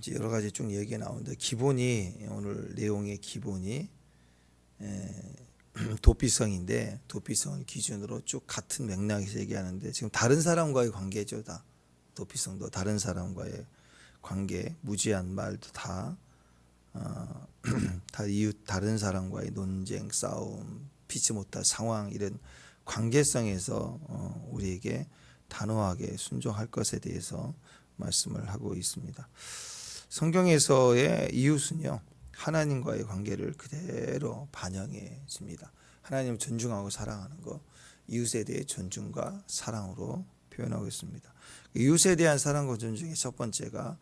이제 여러 가지 쭉 얘기 나오는데 기본이 오늘 내용의 기본이 도피성인데 도피성을 기준으로 쭉 같은 맥락에서 얘기하는데 지금 다른 사람과의 관계죠. 다 도피성도 다른 사람과의 관계, 무지한 말도 다 이웃 다른 사람과의 논쟁, 싸움, 피치 못할 상황 이런 관계성에서 우리에게 단호하게 순종할 것에 대해서 말씀을 하고 있습니다. 성경에서의 이웃은요 하나님과의 관계를 그대로 반영해 줍니다. 하나님을 존중하고 사랑하는 것, 이웃에 대해 존중과 사랑으로 표현하고 있습니다. 이웃에 대한 사랑과 존중의 첫 번째가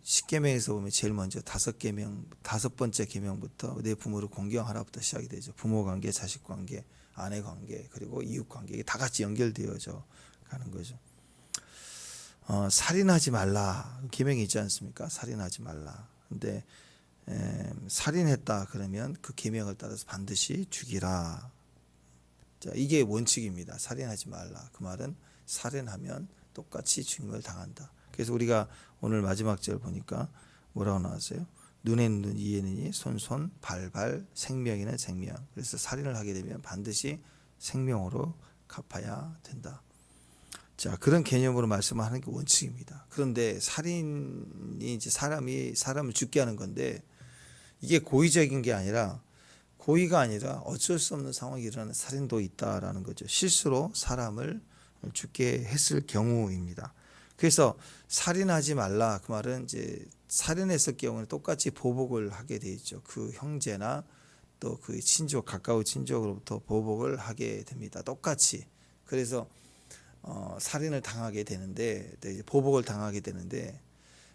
10계명에서 보면 제일 먼저 5계명, 5번째 계명부터 내 부모를 공경하라부터 시작이 되죠. 부모 관계, 자식 관계, 아내 관계, 그리고 이웃 관계 이게 다 같이 연결되어져 가는 거죠. 살인하지 말라 계명이 있지 않습니까? 살인하지 말라. 근데 살인했다 그러면 그 계명을 따라서 반드시 죽이라. 자, 이게 원칙입니다. 살인하지 말라. 그 말은 살인하면 똑같이 죽임을 당한다. 그래서 우리가 오늘 마지막 절 보니까 뭐라고 나왔어요? 눈에는 눈, 이에는 이, 손, 발, 생명에는 생명. 그래서 살인을 하게 되면 반드시 생명으로 갚아야 된다. 자, 그런 개념으로 말씀하는 게 원칙입니다. 그런데 살인이 이제 사람을 죽게 하는 건데 이게 고의적인 게 아니라 고의가 아니라 어쩔 수 없는 상황이 일어나는 살인도 있다라는 거죠. 실수로 사람을 죽게 했을 경우입니다. 그래서 살인하지 말라 그 말은 이제 살인했을 경우는 똑같이 보복을 하게 돼 있죠. 그 형제나 또 그 친족 가까운 친족으로부터 보복을 하게 됩니다. 똑같이. 그래서 살인을 당하게 되는데 이제 보복을 당하게 되는데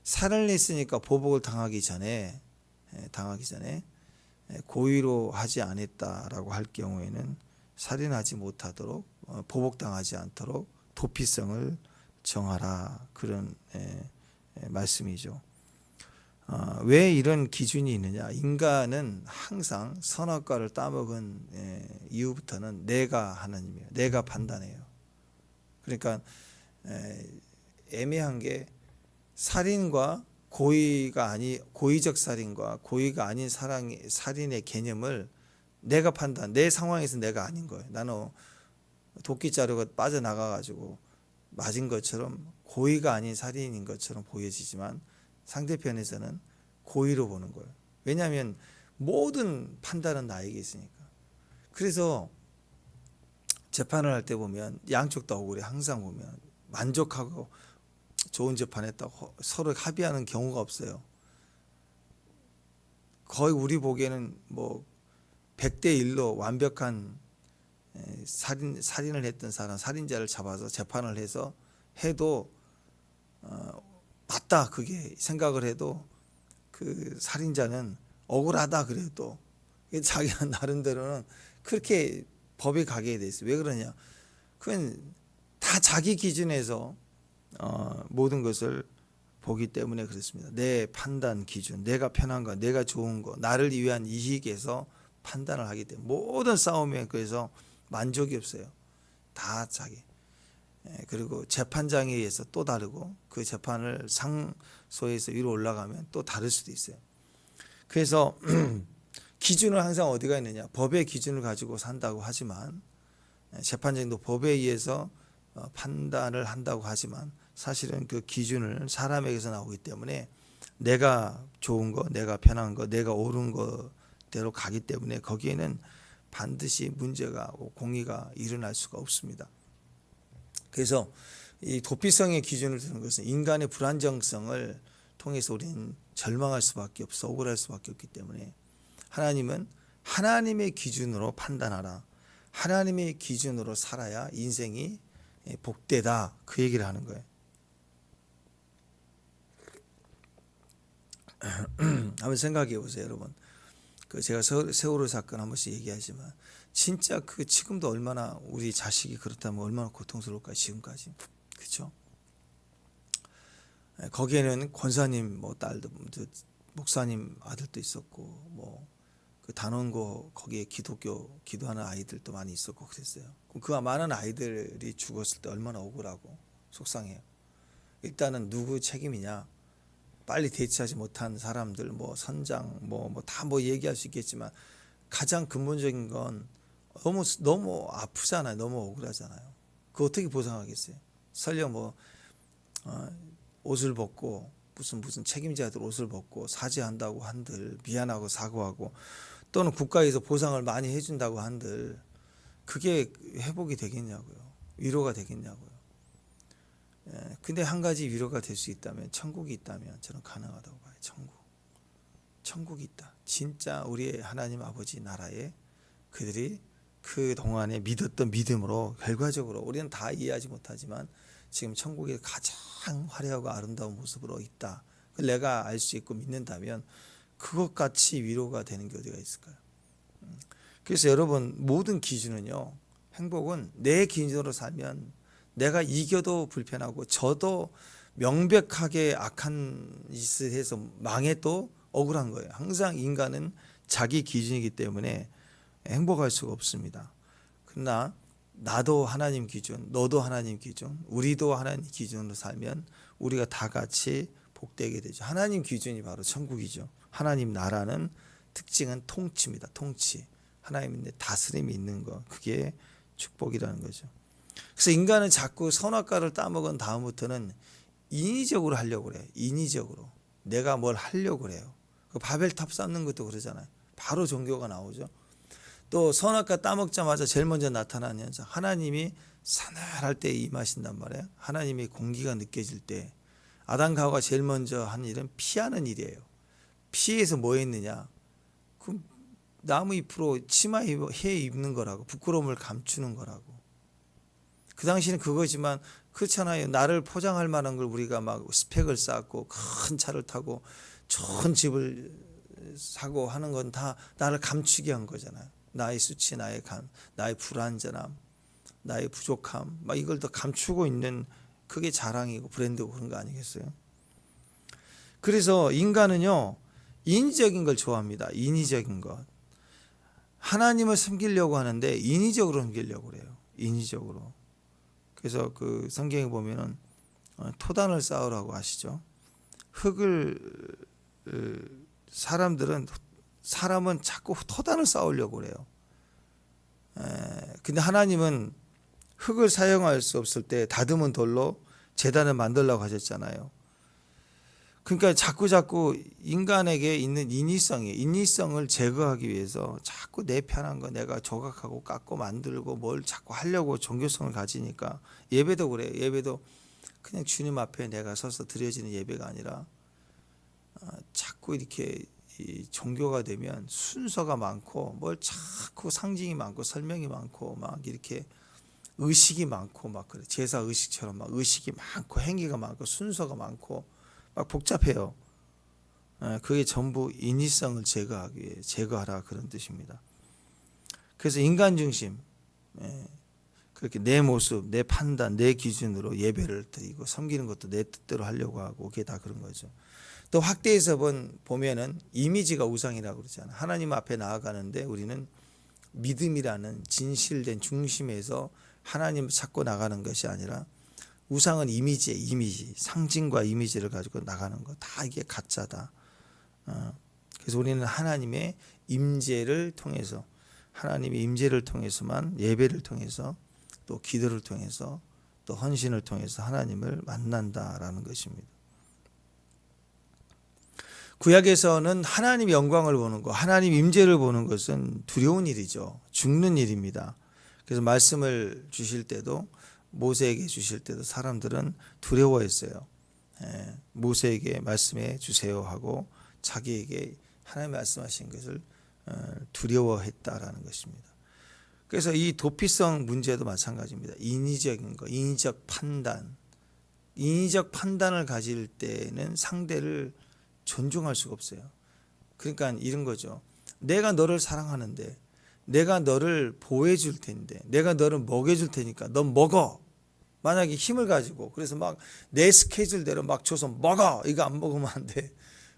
살인을 했으니까 보복을 당하기 전에 고의로 하지 않았다라고 할 경우에는 살인하지 못하도록 보복당하지 않도록 도피성을 정하라 그런 말씀이죠. 왜 이런 기준이 있느냐? 인간은 항상 선악과를 따먹은 이후부터는 내가 하나님이에요. 내가 판단해요. 그러니까 애매한 게 살인과 고의적 살인과 고의가 아닌 살인의 개념을 내가 내 상황에서 내가 아닌 거예요. 나는 도끼자루가 빠져나가가지고 맞은 것처럼 고의가 아닌 살인인 것처럼 보여지지만 상대편에서는 고의로 보는 거예요. 왜냐하면 모든 판단은 나에게 있으니까. 그래서 재판을 할 때 보면 양쪽 다 억울해. 항상 보면 만족하고 좋은 재판했다고 서로 합의하는 경우가 없어요. 거의 우리 보기에는 뭐 100대 1로 완벽한 살인을 했던 사람, 살인자를 잡아서 재판을 해도 맞다 그게 생각을 해도 그 살인자는 억울하다 그래도 자기가 나름대로는 그렇게 법에 가게 돼 있어요. 왜 그러냐? 그건 다 자기 기준에서 모든 것을 보기 때문에 그렇습니다. 내 판단 기준, 내가 편한 거, 내가 좋은 거, 나를 위한 이익에서 판단을 하기 때문에 모든 싸움에 그래서 만족이 없어요. 다 자기. 그리고 재판장에 의해서 또 다르고 그 재판을 상소에서 위로 올라가면 또 다를 수도 있어요. 그래서 기준은 항상 어디가 있느냐? 법의 기준을 가지고 산다고 하지만 재판장도 법에 의해서 판단을 한다고 하지만 사실은 그 기준을 사람에게서 나오기 때문에 내가 좋은 거, 내가 편한 거, 내가 옳은 거대로 가기 때문에 거기에는 반드시 문제가 공의가 일어날 수가 없습니다. 그래서 이 도피성의 기준을 두는 것은 인간의 불안정성을 통해서 우리는 절망할 수밖에 없어 억울할 수밖에 없기 때문에 하나님은 하나님의 기준으로 판단하라. 하나님의 기준으로 살아야 인생이 복되다. 그 얘기를 하는 거예요. 한번 생각해 보세요, 여러분. 그 제가 세월호 사건 한 번씩 얘기하지만 진짜 그 지금도 얼마나 우리 자식이 그렇다면 얼마나 고통스러울까 지금까지. 그렇죠? 거기에는 권사님 뭐 딸도 목사님 아들도 있었고 뭐 그 단원고 거기에 기독교 기도하는 아이들도 많이 있었고 그랬어요. 그 많은 아이들이 죽었을 때 얼마나 억울하고 속상해요. 일단은 누구 책임이냐? 빨리 대처하지 못한 사람들, 뭐 선장, 다 얘기할 수 있겠지만 가장 근본적인 건 너무 아프잖아요. 너무 억울하잖아요. 그 어떻게 보상하겠어요? 설령 옷을 벗고 무슨 책임자들 옷을 벗고 사죄한다고 한들, 미안하고 사과하고, 또는 국가에서 보상을 많이 해준다고 한들 그게 회복이 되겠냐고요. 위로가 되겠냐고요. 근데 한 가지 위로가 될 수 있다면, 천국이 있다면 저는 가능하다고 봐요. 천국이 있다. 진짜 우리의 하나님 아버지 나라에 그들이 그 동안에 믿었던 믿음으로 결과적으로 우리는 다 이해하지 못하지만 지금 천국에 가장 화려하고 아름다운 모습으로 있다. 내가 알 수 있고 믿는다면 그것같이 위로가 되는 게 어디가 있을까요? 그래서 여러분, 모든 기준은요, 행복은 내 기준으로 살면 내가 이겨도 불편하고 져도 명백하게 악한 짓을 해서 망해도 억울한 거예요. 항상 인간은 자기 기준이기 때문에 행복할 수가 없습니다. 그러나 나도 하나님 기준, 너도 하나님 기준, 우리도 하나님 기준으로 살면 우리가 다 같이 복되게 되죠. 하나님 기준이 바로 천국이죠. 하나님 나라는 특징은 통치입니다. 통치. 하나님의 다스림이 있는 것, 그게 축복이라는 거죠. 그래서 인간은 자꾸 선악과를 따먹은 다음부터는 인위적으로 하려고 그래요. 인위적으로 내가 뭘 하려고 그래요. 그 바벨탑 쌓는 것도 그러잖아요. 바로 종교가 나오죠. 또 선악과 따먹자마자 제일 먼저 나타나는 현상, 하나님이 사늘할 때 임하신단 말이에요. 하나님의 공기가 느껴질 때 아담과 하와가 제일 먼저 한 일은 피하는 일이에요. 피해서 뭐 했느냐? 그 나무 잎으로 치마 해 입는 거라고, 부끄러움을 감추는 거라고. 그 당시는 그거지만 그렇잖아요. 나를 포장할 만한 걸 우리가 막 스펙을 쌓고 큰 차를 타고 좋은 집을 사고 하는 건 다 나를 감추게 한 거잖아요. 나의 수치, 나의 불완전함, 나의 부족함, 막 이걸 더 감추고 있는, 그게 자랑이고 브랜드고 그런 거 아니겠어요? 그래서 인간은요, 인위적인 걸 좋아합니다. 인위적인 것. 하나님을 섬기려고 하는데 인위적으로 섬기려고 그래요. 인위적으로. 그래서 그 성경에 보면은 토단을 쌓으라고 하시죠. 사람은 자꾸 토단을 쌓으려고 그래요. 근데 하나님은 흙을 사용할 수 없을 때 다듬은 돌로 제단을 만들라고 하셨잖아요. 그러니까 자꾸 인간에게 있는 인위성을 제거하기 위해서 자꾸 내 편한 거 내가 조각하고 깎고 만들고 뭘 자꾸 하려고 종교성을 가지니까, 예배도 그래요. 예배도 그냥 주님 앞에 내가 서서 드려지는 예배가 아니라 자꾸 이렇게 종교가 되면 순서가 많고 뭘 자꾸 상징이 많고 설명이 많고 막 이렇게 의식이 많고 막 그래. 제사 의식처럼 막 의식이 많고 행위가 많고 순서가 많고 막 복잡해요. 그게 전부 인위성을 제거하기 위해 제거하라, 그런 뜻입니다. 그래서 인간 중심, 그렇게 내 모습, 내 판단, 내 기준으로 예배를 드리고 섬기는 것도 내 뜻대로 하려고 하고, 그게 다 그런 거죠. 또 확대해서 보면은 이미지가 우상이라고 그러잖아요. 하나님 앞에 나아가는데 우리는 믿음이라는 진실된 중심에서 하나님을 찾고 나가는 것이 아니라, 우상은 이미지, 상징과 이미지를 가지고 나가는 거, 다 이게 가짜다. 그래서 우리는 하나님의 임재를 통해서, 하나님의 임재를 통해서만, 예배를 통해서, 또 기도를 통해서, 또 헌신을 통해서 하나님을 만난다라는 것입니다. 구약에서는 하나님의 영광을 보는 것, 하나님 임재를 보는 것은 두려운 일이죠. 죽는 일입니다. 그래서 말씀을 주실 때도, 모세에게 주실 때도 사람들은 두려워했어요. 모세에게 말씀해 주세요 하고 자기에게 하나님 말씀하신 것을 두려워했다라는 것입니다. 그래서 이 도피성 문제도 마찬가지입니다. 인위적인 거, 인위적 판단을 가질 때는 상대를 존중할 수가 없어요. 그러니까 이런 거죠. 내가 너를 사랑하는데, 내가 너를 보호해 줄 텐데, 내가 너를 먹여줄 테니까 넌 먹어. 만약에 힘을 가지고 그래서 막 내 스케줄대로 막 줘서 먹어, 이거 안 먹으면 안 돼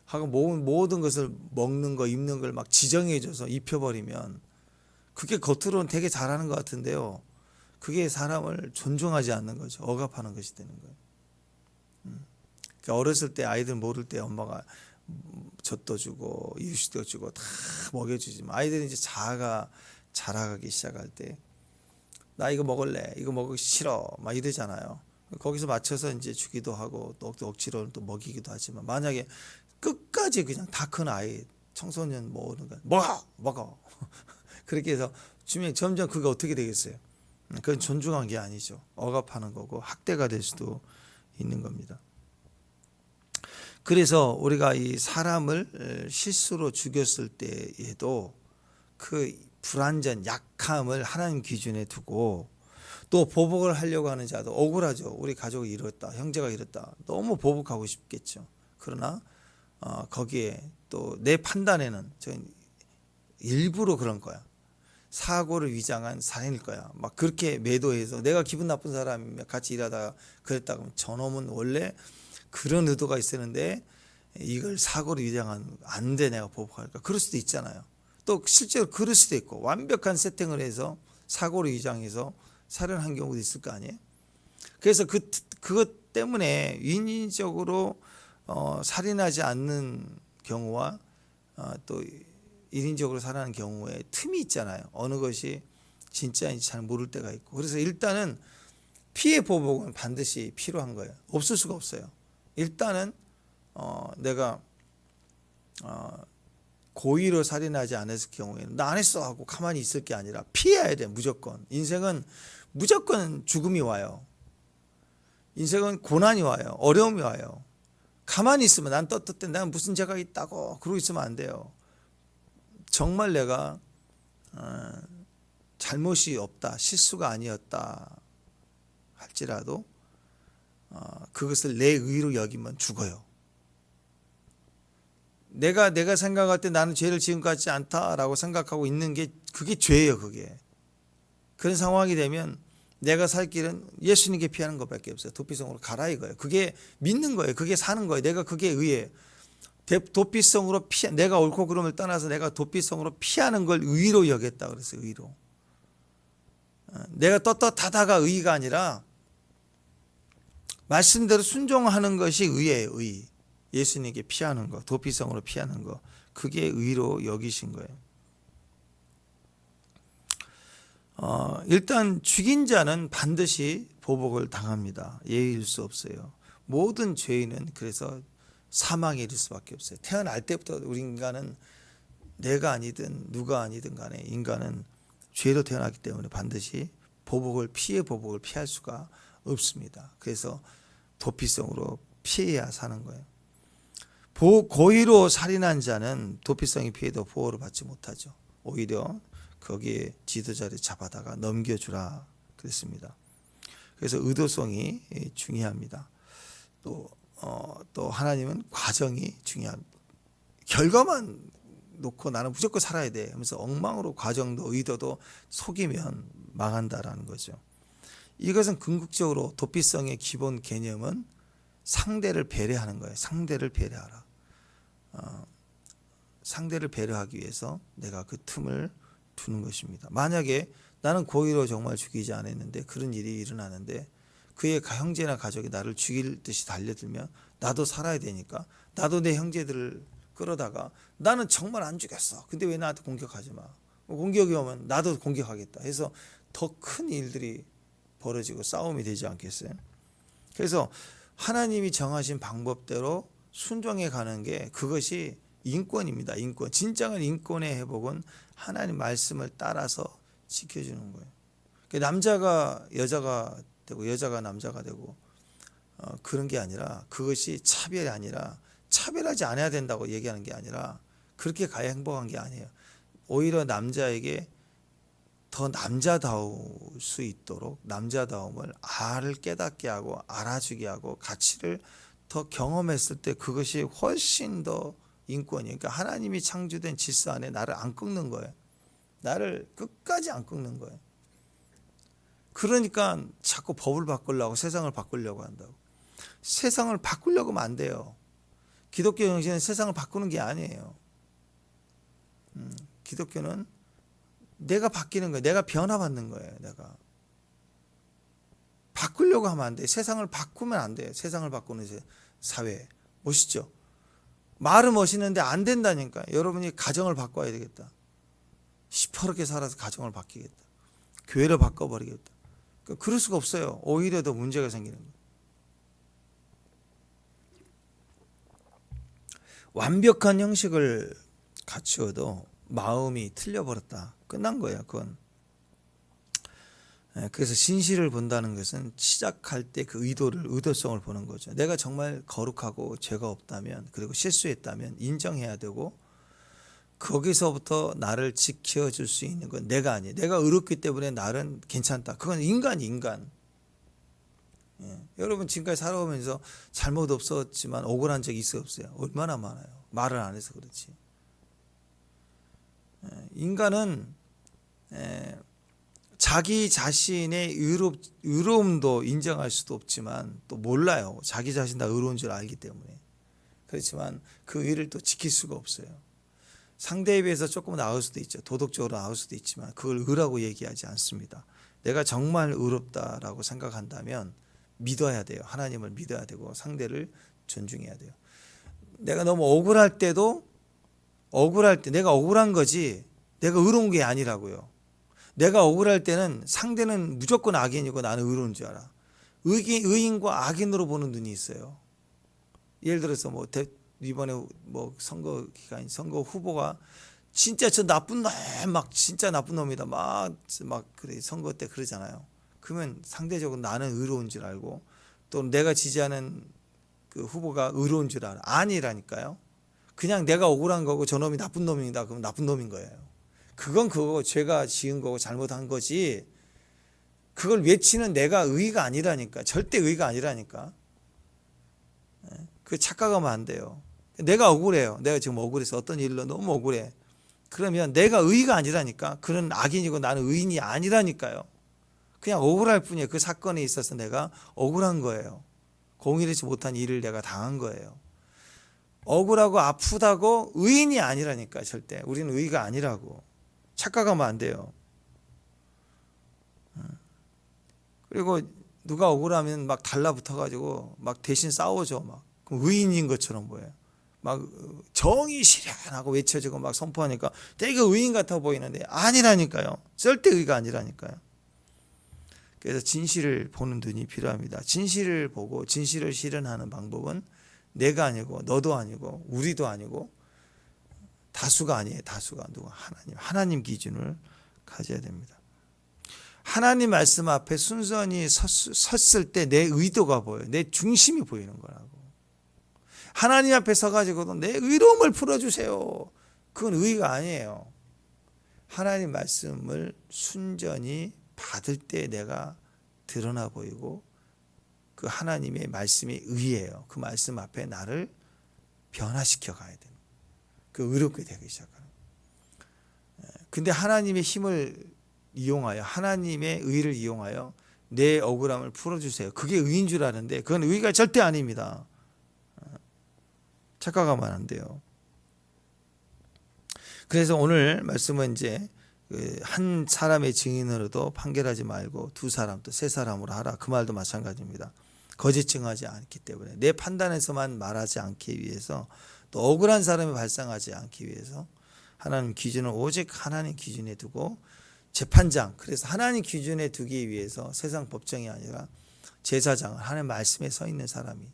하고 모든 것을 먹는 거 입는 걸 막 지정해 줘서 입혀버리면, 그게 겉으로는 되게 잘하는 것 같은데요, 그게 사람을 존중하지 않는 거죠. 억압하는 것이 되는 거예요. 그러니까 어렸을 때 아이들 모를 때 엄마가 젖도 주고 이유식도 주고 다 먹여주지만 아이들이 이제 자라가기 시작할 때 나 이거 먹을래, 이거 먹기 싫어 막 이러잖아요. 거기서 맞춰서 이제 주기도 하고 또 억지로 또 먹이기도 하지만 만약에 끝까지 그냥 다 큰 아이 청소년 모으는 거 먹어 그렇게 해서 주면 점점 그게 어떻게 되겠어요? 그건 존중한 게 아니죠. 억압하는 거고 학대가 될 수도 있는 겁니다. 그래서 우리가 이 사람을 실수로 죽였을 때에도 그 불완전 약함을 하나님 기준에 두고 또 보복을 하려고 하는 자도 억울하죠. 우리 가족이 이렇다, 형제가 이렇다, 너무 보복하고 싶겠죠. 그러나 거기에 또 내 판단에는 저는 일부러 그런 거야. 사고를 위장한 살인일 거야. 막 그렇게 매도해서 내가 기분 나쁜 사람이면 같이 일하다가 그랬다 그러면 저놈은 원래 그런 의도가 있었는데 이걸 사고를 위장한 안 돼 내가 보복할까. 그럴 수도 있잖아요. 또 실제로 그럴 수도 있고 완벽한 세팅을 해서 사고를 위장해서 살인한 경우도 있을 거 아니에요. 그래서 그것 때문에 인위적으로 살인하지 않는 경우와 또 인위적으로 살인하는 경우에 틈이 있잖아요. 어느 것이 진짜인지 잘 모를 때가 있고. 그래서 일단은 피해 보복은 반드시 필요한 거예요. 없을 수가 없어요. 일단은 내가 고의로 살인하지 않았을 경우에는 나 안 했어 하고 가만히 있을 게 아니라 피해야 돼. 무조건. 인생은 무조건 죽음이 와요. 인생은 고난이 와요. 어려움이 와요. 가만히 있으면 난 떳떳해. 난 무슨 죄가 있다고 그러고 있으면 안 돼요. 정말 내가 잘못이 없다, 실수가 아니었다 할지라도 그것을 내 의로 여기면 죽어요. 내가 생각할 때 나는 죄를 지은 것 같지 않다라고 생각하고 있는 게 그게 죄예요. 그게 그런 상황이 되면 내가 살 길은 예수님께 피하는 것밖에 없어요. 도피성으로 가라 이거예요. 그게 믿는 거예요. 그게 사는 거예요. 내가 그게 의에 도피성으로 내가 옳고 그름을 떠나서 내가 도피성으로 피하는 걸 의로 여겼다 그랬어요. 의로. 내가 떳떳하다가 의가 아니라 말씀대로 순종하는 것이 의예요. 의. 예수님께 피하는 거, 도피성으로 피하는 거, 그게 의로 여기신 거예요. 일단 죽인 자는 반드시 보복을 당합니다. 예의일 수 없어요. 모든 죄인은 그래서 사망에 이를 수밖에 없어요. 태어날 때부터 우리 인간은 내가 아니든 누가 아니든 간에 인간은 죄로 태어났기 때문에 반드시 피해 보복을 피할 수가 없습니다. 그래서 도피성으로 피해야 사는 거예요. 고의로 살인한 자는 도피성이 피해도 보호를 받지 못하죠. 오히려 거기에 지도자를 잡아다가 넘겨주라 그랬습니다. 그래서 의도성이 중요합니다. 또 하나님은 과정이 중요합니다. 결과만 놓고 나는 무조건 살아야 돼 하면서 엉망으로 과정도 의도도 속이면 망한다라는 거죠. 이것은 궁극적으로 도피성의 기본 개념은 상대를 배려하는 거예요. 상대를 배려하라. 상대를 배려하기 위해서 내가 그 틈을 두는 것입니다. 만약에 나는 고의로 정말 죽이지 않았는데 그런 일이 일어나는데 그의 형제나 가족이 나를 죽일 듯이 달려들면 나도 살아야 되니까 나도 내 형제들을 끌어다가 나는 정말 안 죽였어. 근데 왜 나한테 공격하지 마. 공격이 오면 나도 공격하겠다 해서 더 큰 일들이 벌어지고 싸움이 되지 않겠어요? 그래서 하나님이 정하신 방법대로 순종해 가는 게 그것이 인권입니다. 인권. 진정한 인권의 회복은 하나님 말씀을 따라서 지켜주는 거예요. 남자가 여자가 되고 여자가 남자가 되고 그런 게 아니라 그것이 차별이 아니라 차별하지 않아야 된다고 얘기하는 게 아니라 그렇게 가야 행복한 게 아니에요. 오히려 남자에게 더 남자다울 수 있도록 남자다움을 깨닫게 하고 알아주게 하고 가치를 더 경험했을 때 그것이 훨씬 더 인권이에요. 그러니까 하나님이 창조된 질서 안에 나를 안 꺾는 거예요. 나를 끝까지 안 꺾는 거예요. 그러니까 자꾸 법을 바꾸려고 세상을 바꾸려고 한다고. 세상을 바꾸려고 하면 안 돼요. 기독교 정신은 세상을 바꾸는 게 아니에요. 기독교는 내가 바뀌는 거예요. 내가 변화받는 거예요. 내가 바꾸려고 하면 안 돼. 세상을 바꾸면 안 돼요. 세상을 바꾸는 사회. 멋있죠? 말은 멋있는데 안 된다니까. 여러분이 가정을 바꿔야 되겠다. 시퍼렇게 살아서 가정을 바뀌겠다. 교회를 바꿔버리겠다. 그럴 수가 없어요. 오히려 더 문제가 생기는 거예요. 완벽한 형식을 갖추어도 마음이 틀려버렸다. 끝난 거예요. 그건. 그래서 진실을 본다는 것은 시작할 때 그 의도성을 보는 거죠. 내가 정말 거룩하고 죄가 없다면, 그리고 실수했다면 인정해야 되고, 거기서부터 나를 지켜줄 수 있는 건 내가 아니에요. 내가 의롭기 때문에 나는 괜찮다. 그건 인간. 여러분 지금까지 살아오면서 잘못 없었지만 억울한 적이 있어요, 없어요? 얼마나 많아요. 말을 안 해서 그렇지. 인간은 자기 자신의 의로움도 인정할 수도 없지만 또 몰라요. 자기 자신 다 의로운 줄 알기 때문에. 그렇지만 그 의를 또 지킬 수가 없어요. 상대에 비해서 조금 나을 수도 있죠. 도덕적으로 나을 수도 있지만 그걸 의라고 얘기하지 않습니다. 내가 정말 의롭다라고 생각한다면 믿어야 돼요. 하나님을 믿어야 되고 상대를 존중해야 돼요. 내가 너무 억울할 때 내가 억울한 거지 내가 의로운 게 아니라고요. 내가 억울할 때는 상대는 무조건 악인이고 나는 의로운 줄 알아. 의인과 악인으로 보는 눈이 있어요. 예를 들어서 이번에 선거 기간 선거 후보가 진짜 저 나쁜 놈 진짜 나쁜 놈이다 막 그래 선거 때 그러잖아요. 그러면 상대적으로 나는 의로운 줄 알고 또 내가 지지하는 그 후보가 의로운 줄 알아. 아니라니까요. 그냥 내가 억울한 거고 저놈이 나쁜 놈이다. 그럼 나쁜 놈인 거예요. 그건 그거 죄가 지은 거고 잘못한 거지. 그걸 외치는 내가 의가 아니라니까. 절대 의가 아니라니까. 그 착각하면 안 돼요. 내가 억울해요. 내가 지금 억울해서 어떤 일로 너무 억울해. 그러면 내가 의가 아니라니까. 그는 악인이고 나는 의인이 아니라니까요. 그냥 억울할 뿐이에요. 그 사건에 있어서 내가 억울한 거예요. 공의롭지 못한 일을 내가 당한 거예요. 억울하고 아프다고 의인이 아니라니까. 절대 우리는 의가 아니라고. 착각하면 안 돼요. 그리고 누가 억울하면 막 달라붙어가지고 막 대신 싸워줘. 막 그럼 의인인 것처럼 보여요. 막 정의 실현하고 외쳐지고 막 선포하니까 되게 의인 같아 보이는데 아니라니까요. 절대 의가 아니라니까요. 그래서 진실을 보는 눈이 필요합니다. 진실을 보고 진실을 실현하는 방법은 내가 아니고 너도 아니고 우리도 아니고 다수가 아니에요. 다수가 누가 하나님 기준을 가져야 됩니다. 하나님 말씀 앞에 순전히 섰을 때 내 의도가 보여요. 내 중심이 보이는 거라고. 하나님 앞에 서가지고도 내 의로움을 풀어주세요. 그건 의가 아니에요. 하나님 말씀을 순전히 받을 때 내가 드러나 보이고 그 하나님의 말씀이 의예요. 그 말씀 앞에 나를 변화시켜 가야 되는 그 의롭게 되기 시작하는. 근데 하나님의 힘을 이용하여 하나님의 의를 이용하여 내 억울함을 풀어주세요. 그게 의인 줄 아는데 그건 의가 절대 아닙니다. 착각하면 안 돼요. 그래서 오늘 말씀은 이제 한 사람의 증인으로도 판결하지 말고 두 사람 또 세 사람으로 하라. 그 말도 마찬가지입니다. 거짓 증하지 않기 때문에 내 판단에서만 말하지 않기 위해서 또 억울한 사람이 발생하지 않기 위해서 하나님 기준은 오직 하나님 기준에 두고 재판장, 그래서 하나님 기준에 두기 위해서 세상 법정이 아니라 제사장을 하나님 말씀에 서 있는 사람이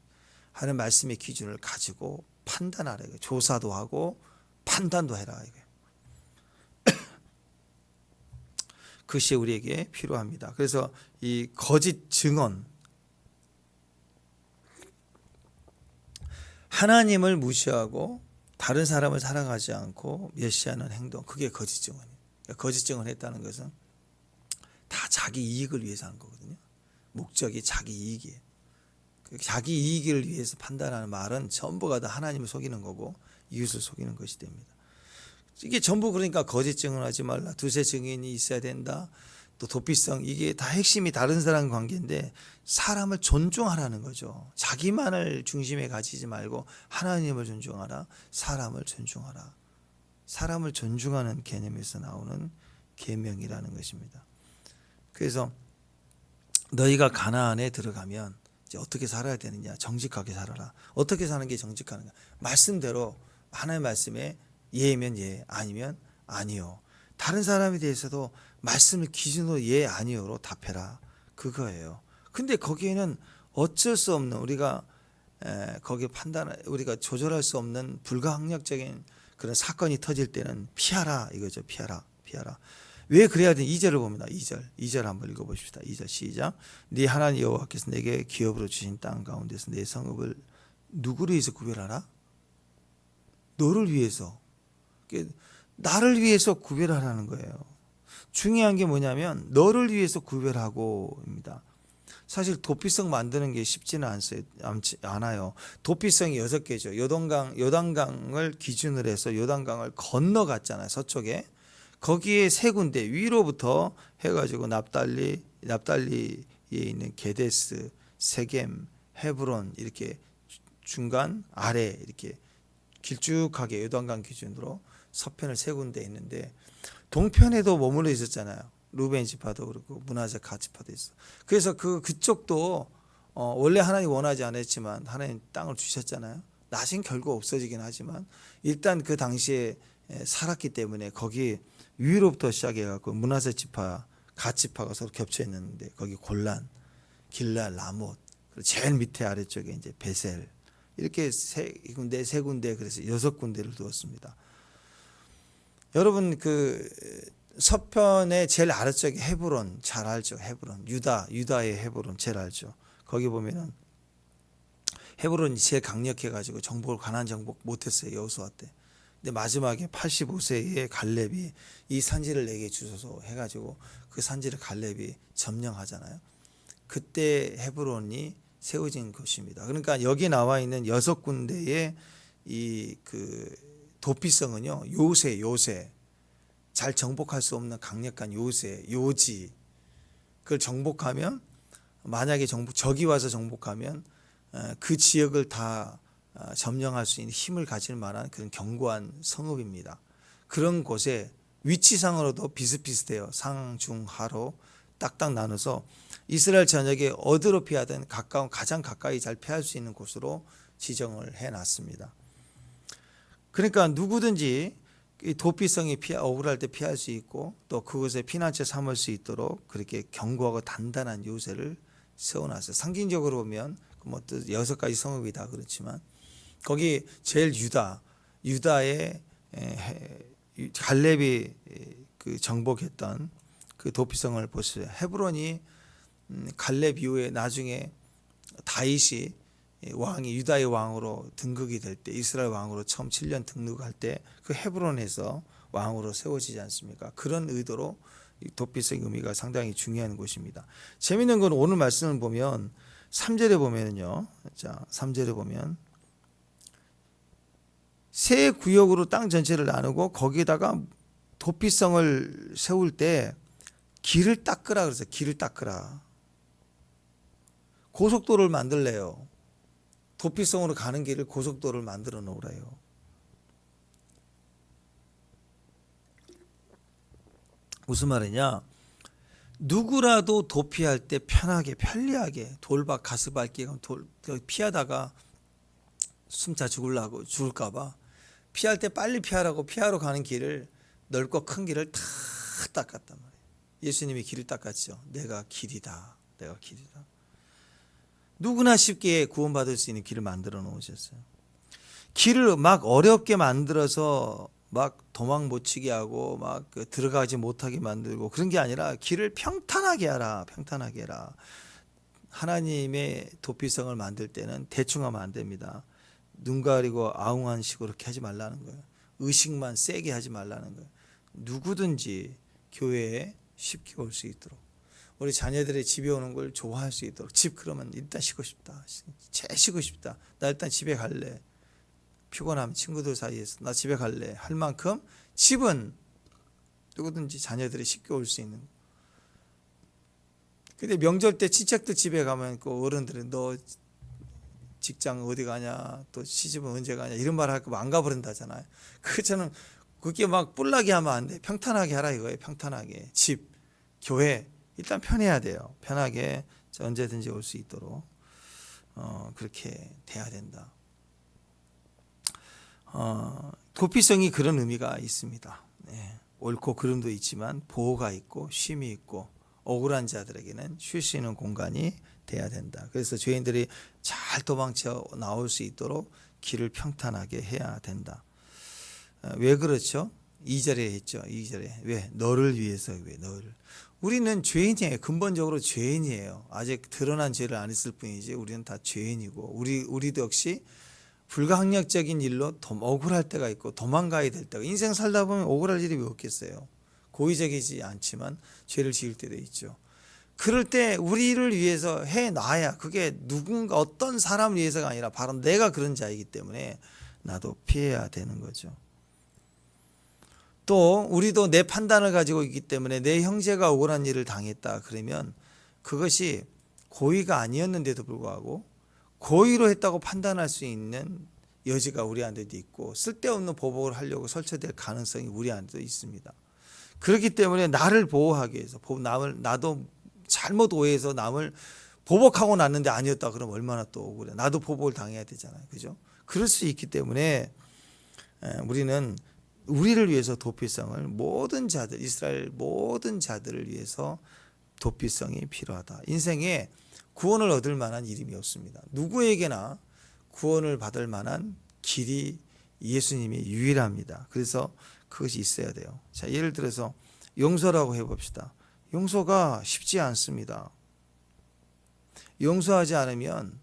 하나님 말씀의 기준을 가지고 판단하라. 조사도 하고 판단도 해라. 그것이 우리에게 필요합니다. 그래서 이 거짓 증언, 하나님을 무시하고 다른 사람을 사랑하지 않고 멸시하는 행동, 그게 거짓 증언이에요. 거짓 증언을 했다는 것은 다 자기 이익을 위해서 한 거거든요. 목적이 자기 이익이에요. 자기 이익을 위해서 판단하는 말은 전부가 다 하나님을 속이는 거고 이웃을 속이는 것이 됩니다. 이게 전부 그러니까 거짓 증언하지 말라, 두세 증인이 있어야 된다, 또 도피성, 이게 다 핵심이 다른 사람 관계인데 사람을 존중하라는 거죠. 자기만을 중심에 가지지 말고 하나님을 존중하라, 사람을 존중하라. 사람을 존중하는 개념에서 나오는 계명이라는 것입니다. 그래서 너희가 가나안에 들어가면 이제 어떻게 살아야 되느냐? 정직하게 살아라. 어떻게 사는 게 정직한가? 말씀대로 하나님의 말씀에 예면 예, 아니면 아니요. 다른 사람에 대해서도 말씀을 기준으로 예, 아니요로 답해라. 그거예요. 근데 거기에는 어쩔 수 없는 우리가 거기에 우리가 조절할 수 없는 불가항력적인 그런 사건이 터질 때는 피하라 이거죠. 피하라. 왜 그래야 되는 2절을 봅니다. 2절 한번 읽어보십시다. 2절 시작. 네 하나님 여호와께서 내게 기업으로 주신 땅 가운데서 내 성읍을 누구를 위해서 구별하라? 너를 위해서. 나를 위해서 구별하라는 거예요. 중요한 게 뭐냐면 너를 위해서 구별하고입니다. 사실 도피성 만드는 게 쉽지는 않아요. 도피성이 6개죠. 요단강을 기준으로 해서 요단강을 건너갔잖아요. 서쪽에. 거기에 3군데 위로부터 해가지고 납달리에 있는 게데스, 세겜, 헤브론 이렇게 중간 아래 이렇게 길쭉하게 요단강 기준으로 서편을 3군데 있는데 동편에도 머물러 있었잖아요. 루벤 지파도 그렇고 문하세 가지파도 있어. 그래서 그쪽도 원래 하나님 원하지 않았지만 하나님 땅을 주셨잖아요. 나중 결국 없어지긴 하지만 일단 그 당시에 살았기 때문에 거기 위로부터 시작해갖고 문하세 지파, 갓지파가 서로 겹쳐 있는데 거기 골란, 길랄, 라못, 그리고 제일 밑에 아래쪽에 이제 베셀 이렇게 세 군데 그래서 6군데를 두었습니다. 여러분 그 서편의 제일 아래쪽에 헤브론 잘 알죠. 헤브론 유다의 헤브론 제일 알죠. 거기 보면은 헤브론이 제일 강력해가지고 가나안 정복 못했어요. 여호수아 때. 근데 마지막에 85세의 갈렙이 이 산지를 내게 주소서 해가지고 그 산지를 갈렙이 점령하잖아요. 그때 헤브론이 세워진 곳입니다. 그러니까 여기 나와 있는 6군데의 이 그 도피성은요 요새 잘 정복할 수 없는 강력한 요지 그걸 정복하면 만약에 적이 와서 정복하면 그 지역을 다 점령할 수 있는 힘을 가질 만한 그런 견고한 성읍입니다. 그런 곳에 위치상으로도 비슷비슷해요. 상, 중, 하로 딱딱 나눠서 이스라엘 전역에 어디로 피하든 가장 가까이 잘 피할 수 있는 곳으로 지정을 해놨습니다. 그러니까 누구든지 이 도피성이 억울할 때 피할 수 있고 또 그것에 피난처 삼을 수 있도록 그렇게 견고하고 단단한 요새를 세워놨어요. 상징적으로 보면 뭐 6가지 성읍이 다 그렇지만 거기 제일 유다의 갈렙이 그 정복했던 그 도피성을 보세요. 헤브론이 갈렙 이후에 나중에 다윗이 왕이 유다의 왕으로 등극이 될 때 이스라엘 왕으로 처음 7년 등극할 때 그 헤브론에서 왕으로 세워지지 않습니까? 그런 의도로 도피성 의미가 상당히 중요한 곳입니다. 재미있는 건 오늘 말씀을 보면 3절에 보면요. 자, 3절에 보면 세 구역으로 땅 전체를 나누고 거기에다가 도피성을 세울 때 길을 닦으라 그랬어요. 길을 닦으라. 고속도로를 만들래요. 도피성으로 가는 길을 고속도로를 만들어 놓으래요. 무슨 말이냐? 누구라도 도피할 때 편리하게 돌박 가스밟기 피하다가 숨차 죽을까 봐 피할 때 빨리 피하러 가는 길을 넓고 큰 길을 다 닦았단 말이에요. 예수님이 길을 닦았죠. 내가 길이다. 누구나 쉽게 구원받을 수 있는 길을 만들어 놓으셨어요. 길을 막 어렵게 만들어서 막 도망 못 치게 하고 막 들어가지 못하게 만들고 그런 게 아니라 길을 평탄하게 해라. 하나님의 도피성을 만들 때는 대충 하면 안 됩니다. 눈 가리고 아웅한 식으로 이렇게 하지 말라는 거예요. 의식만 세게 하지 말라는 거예요. 누구든지 교회에 쉽게 올 수 있도록 우리 자녀들의 집에 오는 걸 좋아할 수 있도록 집 그러면 일단 쉬고 싶다. 제일 쉬고 싶다. 나 일단 집에 갈래. 피곤하면 친구들 사이에서 나 집에 갈래 할 만큼 집은 누구든지 자녀들이 쉽게 올 수 있는. 근데 명절 때 친척들 집에 가면 그 어른들은 너 직장 어디 가냐 또 시집은 언제 가냐 이런 말 하고 안 가버린다잖아요. 그렇잖아요. 그게 막 뿔나게 하면 안 돼. 평탄하게 하라 이거예요. 평탄하게. 집, 교회 일단 편해야 돼요. 편하게 언제든지 올 수 있도록. 그렇게 돼야 된다. 도피성이 그런 의미가 있습니다. 네. 옳고 그름도 있지만 보호가 있고 쉼이 있고 억울한 자들에게는 쉴 수 있는 공간이 돼야 된다. 그래서 죄인들이 잘 도망쳐 나올 수 있도록 길을 평탄하게 해야 된다. 왜 그렇죠? 2절에 했죠. 2절에 왜? 너를 위해서. 왜? 너를. 우리는 죄인이에요. 근본적으로 죄인이에요. 아직 드러난 죄를 안 했을 뿐이지 우리는 다 죄인이고 우리도 역시 불가항력적인 일로 억울할 때가 있고 도망가야 될 때가, 인생 살다 보면 억울할 일이 왜 없겠어요. 고의적이지 않지만 죄를 지을 때도 있죠. 그럴 때 우리를 위해서 해놔야 그게 누군가 어떤 사람을 위해서가 아니라 바로 내가 그런 자이기 때문에 나도 피해야 되는 거죠. 또 우리도 내 판단을 가지고 있기 때문에 내 형제가 억울한 일을 당했다 그러면 그것이 고의가 아니었는데도 불구하고 고의로 했다고 판단할 수 있는 여지가 우리한테도 있고 쓸데없는 보복을 하려고 설치될 가능성이 우리한테도 있습니다. 그렇기 때문에 나를 보호하기 위해서 나도 잘못 오해해서 남을 보복하고 났는데 아니었다 그러면 얼마나 또 억울해. 나도 보복을 당해야 되잖아요. 그죠? 그럴 수 있기 때문에 우리는 우리를 위해서 도피성을 모든 자들, 이스라엘 모든 자들을 위해서 도피성이 필요하다. 인생에 구원을 얻을 만한 이름이 없습니다. 누구에게나 구원을 받을 만한 길이 예수님이 유일합니다. 그래서 그것이 있어야 돼요. 자, 예를 들어서 용서라고 해봅시다. 용서가 쉽지 않습니다. 용서하지 않으면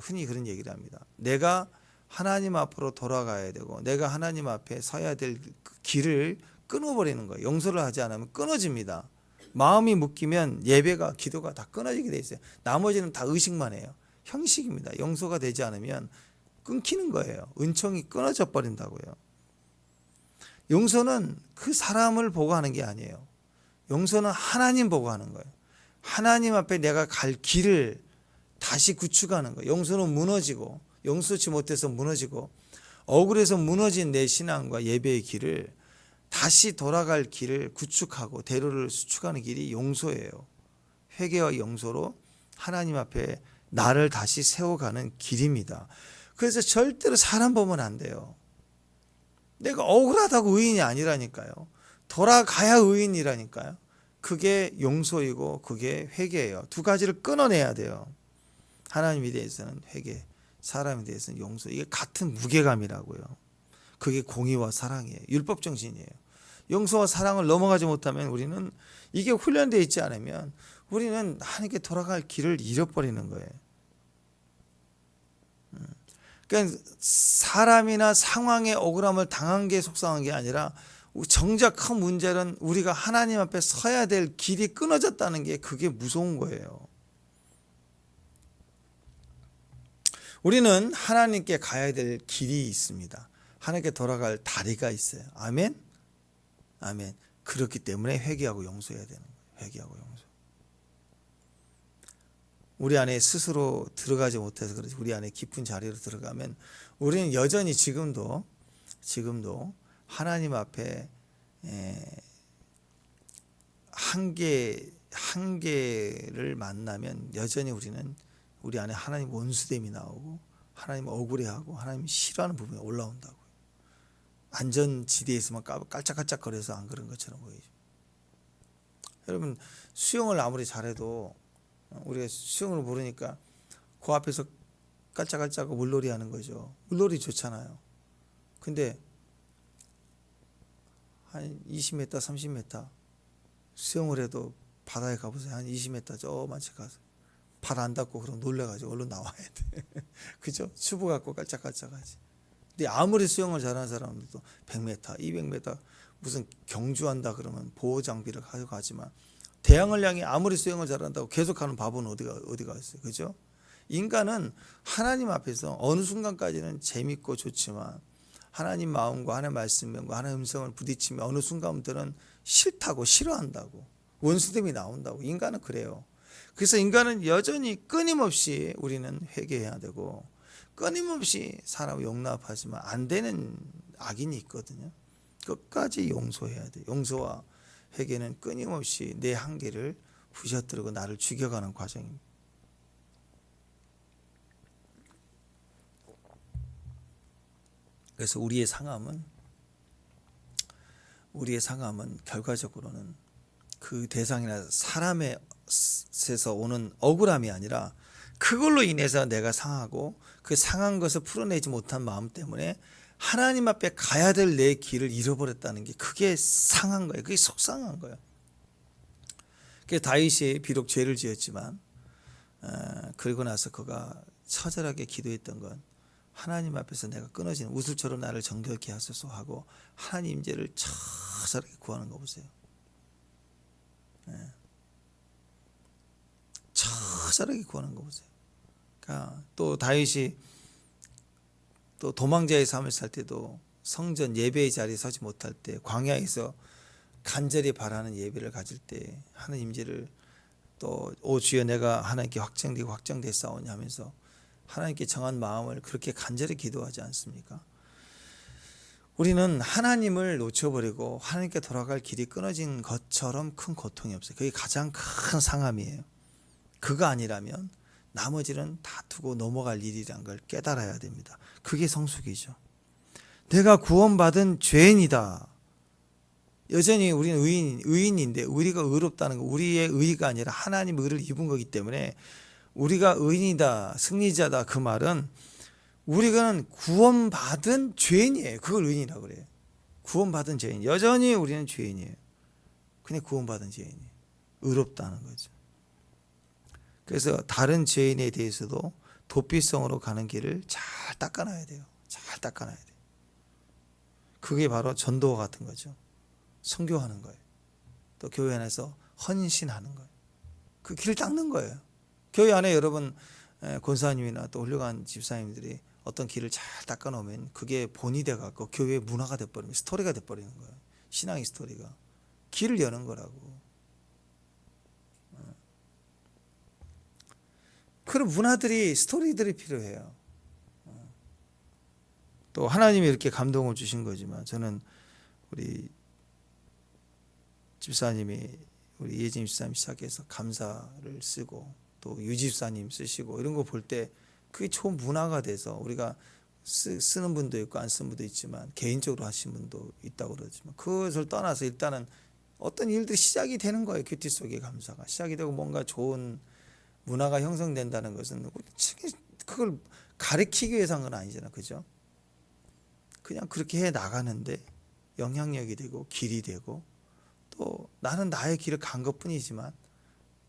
흔히 그런 얘기를 합니다. 내가 하나님 앞으로 돌아가야 되고 내가 하나님 앞에 서야 될 길을 끊어버리는 거예요. 용서를 하지 않으면 끊어집니다. 마음이 묶이면 예배가 기도가 다 끊어지게 돼 있어요. 나머지는 다 의식만 해요. 형식입니다. 용서가 되지 않으면 끊기는 거예요. 은총이 끊어져 버린다고요. 용서는 그 사람을 보고 하는 게 아니에요. 용서는 하나님 보고 하는 거예요. 하나님 앞에 내가 갈 길을 다시 구축하는 거예요. 용서는 무너지고 용서치 못해서 무너지고 억울해서 무너진 내 신앙과 예배의 길을 다시 돌아갈 길을 구축하고 대로를 수축하는 길이 용서예요. 회개와 용서로 하나님 앞에 나를 다시 세워가는 길입니다. 그래서 절대로 사람 보면 안 돼요. 내가 억울하다고 의인이 아니라니까요. 돌아가야 의인이라니까요. 그게 용서이고 그게 회개예요. 두 가지를 끊어내야 돼요. 하나님에 대해서는 회개, 사람에 대해서는 용서. 이게 같은 무게감이라고요. 그게 공의와 사랑이에요. 율법 정신이에요. 용서와 사랑을 넘어가지 못하면 우리는 이게 훈련되어 있지 않으면 우리는 하나님께 돌아갈 길을 잃어버리는 거예요. 그러니까 사람이나 상황의 억울함을 당한 게 속상한 게 아니라 정작 큰 문제는 우리가 하나님 앞에 서야 될 길이 끊어졌다는 게 그게 무서운 거예요. 우리는 하나님께 가야 될 길이 있습니다. 하나님께 돌아갈 다리가 있어요. 아멘? 아멘. 그렇기 때문에 회개하고 용서해야 되는 거예요. 회개하고 용서. 우리 안에 스스로 들어가지 못해서 그렇지 우리 안에 깊은 자리로 들어가면 우리는 여전히 지금도 하나님 앞에 한계를 만나면 여전히 우리는 우리 안에 하나님 원수됨이 나오고 하나님 억울해하고 하나님 싫어하는 부분이 올라온다고요. 안전지대에서만 깔짝깔짝거려서 안 그런 것처럼 보이죠. 여러분 수영을 아무리 잘해도 우리가 수영을 모르니까 그 앞에서 깔짝깔짝 물놀이 하는 거죠. 물놀이 좋잖아요. 근데 한 20m, 30m 수영을 해도 바다에 가보세요. 한 20m 저만치 가서 발 안 닿고 그럼 놀래가지고 얼른 나와야 돼. 그죠? 추부 갖고 깔짝깔짝하지. 근데 아무리 수영을 잘하는 사람들도 100m, 200m 무슨 경주한다 그러면 보호 장비를 가져가지만 대양을 향해 아무리 수영을 잘한다고 계속하는 바보는 어디가 있어요. 그죠? 인간은 하나님 앞에서 어느 순간까지는 재밌고 좋지만 하나님 마음과 하나님 말씀과 하나님 음성을 부딪히면 어느 순간부터는 싫다고 싫어한다고 원수됨이 나온다고. 인간은 그래요. 그래서 인간은 여전히 끊임없이 우리는 회개해야 되고 끊임없이 사람을 용납하지만 안 되는 악인이 있거든요. 끝까지 용서해야 돼요. 용서와 회개는 끊임없이 내 한계를 부셔뜨리고 나를 죽여가는 과정입니다. 그래서 우리의 상함은 결과적으로는 그 대상이나 사람에서 오는 억울함이 아니라 그걸로 인해서 내가 상하고 그 상한 것을 풀어내지 못한 마음 때문에 하나님 앞에 가야 될 내 길을 잃어버렸다는 게 그게 상한 거예요. 그게 속상한 거예요. 그래서 다윗이 비록 죄를 지었지만 그리고 나서 그가 처절하게 기도했던 건 하나님 앞에서 내가 끊어지는 우슬처럼 나를 정결케 하소서 하고 하나님 임재를 처절하게 구하는 거 보세요. 처절하게 구하는 거 보세요. 그러니까 또 다윗이 또 도망자의 삶을 살 때도 성전 예배의 자리에 서지 못할 때 광야에서 간절히 바라는 예배를 가질 때 하나님 임재를 또 오 주여 내가 하나님께 확정되사오니 하면서 하나님께 정한 마음을 그렇게 간절히 기도하지 않습니까? 우리는 하나님을 놓쳐버리고 하나님께 돌아갈 길이 끊어진 것처럼 큰 고통이 없어요. 그게 가장 큰 상함이에요. 그가 아니라면 나머지는 다 두고 넘어갈 일이란 걸 깨달아야 됩니다. 그게 성숙이죠. 내가 구원받은 죄인이다. 여전히 우리는 의인인데 우리가 의롭다는 거 우리의 의가 아니라 하나님 의를 입은 거기 때문에 우리가 의인이다 승리자다 그 말은 우리가 구원받은 죄인이에요. 그걸 의인이라고 그래요. 구원받은 죄인. 여전히 우리는 죄인이에요. 그냥 구원받은 죄인이에요. 의롭다는 거죠. 그래서 다른 죄인에 대해서도 도피성으로 가는 길을 잘 닦아놔야 돼요. 잘 닦아놔야 돼요. 그게 바로 전도와 같은 거죠. 선교하는 거예요. 또 교회 안에서 헌신하는 거예요. 그 길을 닦는 거예요. 교회 안에 여러분 권사님이나 또 훌륭한 집사님들이 어떤 길을 잘 닦아놓으면 그게 본이 돼갖고 교회의 문화가 돼버리면 스토리가 돼버리는 거예요. 신앙의 스토리가. 길을 여는 거라고. 그런 문화들이 스토리들이 필요해요. 또 하나님이 이렇게 감동을 주신 거지만 저는 우리 집사님이 우리 예진 집사님 시작해서 감사를 쓰고 또 유 집사님 쓰시고 이런 거 볼 때 그게 좋은 문화가 돼서 우리가 쓰는 분도 있고 안 쓰는 분도 있지만 개인적으로 하신 분도 있다고 그러지만 그것을 떠나서 일단은 어떤 일들이 시작이 되는 거예요. 큐티 속의 감사가 시작이 되고 뭔가 좋은 문화가 형성된다는 것은 그걸 가르치기 위해서 한 건 아니잖아. 그죠? 그냥 그렇게 해 나가는데 영향력이 되고 길이 되고 또 나는 나의 길을 간 것뿐이지만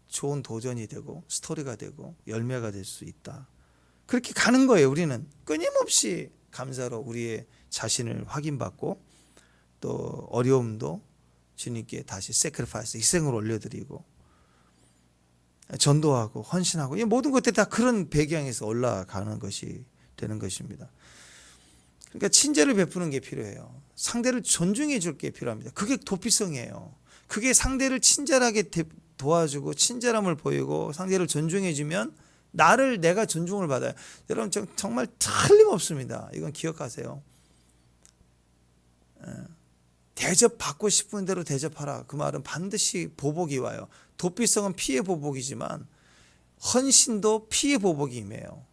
좋은 도전이 되고 스토리가 되고 열매가 될 수 있다. 그렇게 가는 거예요. 우리는 끊임없이 감사로 우리의 자신을 확인받고 또 어려움도 주님께 다시 sacrifice 희생을 올려드리고 전도하고 헌신하고 이 모든 것들이 다 그런 배경에서 올라가는 것이 되는 것입니다. 그러니까 친절을 베푸는 게 필요해요. 상대를 존중해 줄 게 필요합니다. 그게 도피성이에요. 그게 상대를 친절하게 도와주고 친절함을 보이고 상대를 존중해 주면 내가 존중을 받아요. 여러분 정말 틀림없습니다. 이건 기억하세요. 대접받고 싶은 대로 대접하라. 그 말은 반드시 보복이 와요. 도피성은 피의 보복이지만 헌신도 피의 복이 임해요.